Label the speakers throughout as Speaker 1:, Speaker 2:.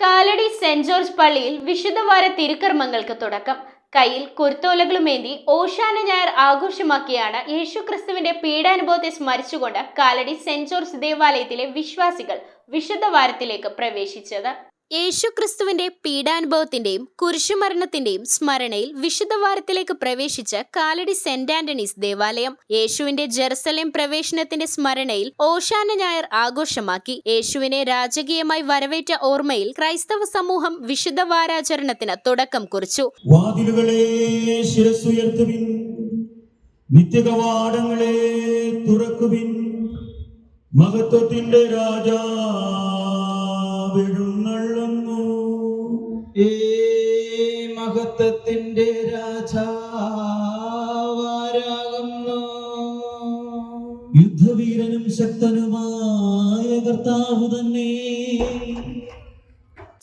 Speaker 1: Kalady saint George പള്ളിയിൽ വിശുദ്ധവാര തിരുക്കർമ്മങ്ങൾക്ക് തുടക്കം. കയ്യിൽ കുരുത്തോലകളുമേന്തി ഓശാന ഞായർ ആഘോഷമാക്കിയാണ് യേശുക്രിസ്തുവിന്റെ പീഡാനുഭവത്തെ സ്മരിച്ചുകൊണ്ട് കാലടി സെന്റ് ജോർജ് ദേവാലയത്തിലെ വിശ്വാസികൾ വിശുദ്ധവാരത്തിലേക്ക് പ്രവേശിച്ചത്. യേശുക്രിസ്തുവിന്റെ പീഡാനുഭവത്തിന്റെയും കുരിശുമരണത്തിന്റെയും സ്മരണയിൽ വിശുദ്ധവാരത്തിലേക്ക് പ്രവേശിച്ച കാലടി സെന്റ് ആന്റണീസ് ദേവാലയം യേശുവിന്റെ ജെറുസലേം പ്രവേശനത്തിന്റെ സ്മരണയിൽ ഓശാന ഞായർ ആഘോഷമാക്കി. യേശുവിനെ രാജകീയമായി വരവേറ്റ ഓർമ്മയിൽ ക്രൈസ്തവ സമൂഹം വിശുദ്ധവാരാചരണത്തിന് തുടക്കം കുറിച്ചു.
Speaker 2: വാതിലുകളെ ശിരസ്സുയർത്തുവിൻ, നിത്യകവാടങ്ങളെ തുറക്കുവിൻ, മഹത്വത്തിന്റെ രാജാ
Speaker 3: മഹത്വത്തിന്റെ രാജാവാരാകുന്നു.
Speaker 2: യുദ്ധവീരനും ശക്തനുമായ കർത്താവ് തന്നെ.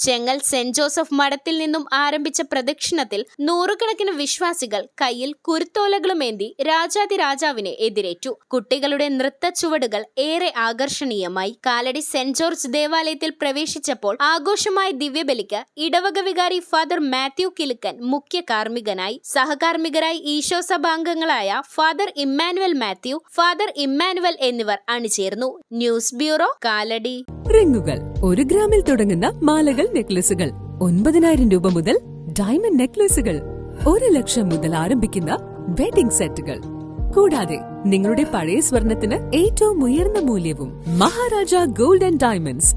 Speaker 1: ചെങ്ങൽ സെന്റ് ജോസഫ് മഠത്തിൽ നിന്നും ആരംഭിച്ച പ്രദക്ഷിണത്തിൽ നൂറുകണക്കിന് വിശ്വാസികൾ കയ്യിൽ കുരുത്തോലകളുമേന്തി രാജാതിരാജാവിനെ എതിരേറ്റു. കുട്ടികളുടെ നൃത്ത ചുവടുകൾ ഏറെ ആകർഷണീയമായി. കാലടി സെന്റ് ജോർജ് ദേവാലയത്തിൽ പ്രവേശിച്ചപ്പോൾ ആഘോഷമായ ദിവ്യബലിക്ക് ഇടവക വികാരി ഫാദർ മാത്യു കിലുക്കൻ മുഖ്യ കാർമ്മികനായി. സഹകാർമ്മികരായി ഈശോ സഭാംഗങ്ങളായ father Emmanuel Mathew, father Emmanuel എന്നിവർ അണിചേർന്നു. News bureau, Kalady.
Speaker 4: റിങ്ങുകൾ 1 ഗ്രാമിൽ തുടങ്ങുന്ന മാലകൾ, നെക്ലസുകൾ 9,000 രൂപ മുതൽ ഡയമണ്ട് നെക്ലസുകൾ 1 ലക്ഷം മുതൽ ആരംഭിക്കുന്ന വെഡിംഗ് സെറ്റുകൾ. കൂടാതെ നിങ്ങളുടെ പഴയ സ്വർണത്തിന് ഏറ്റവും ഉയർന്ന മൂല്യവും. Maharaja gold and diamonds,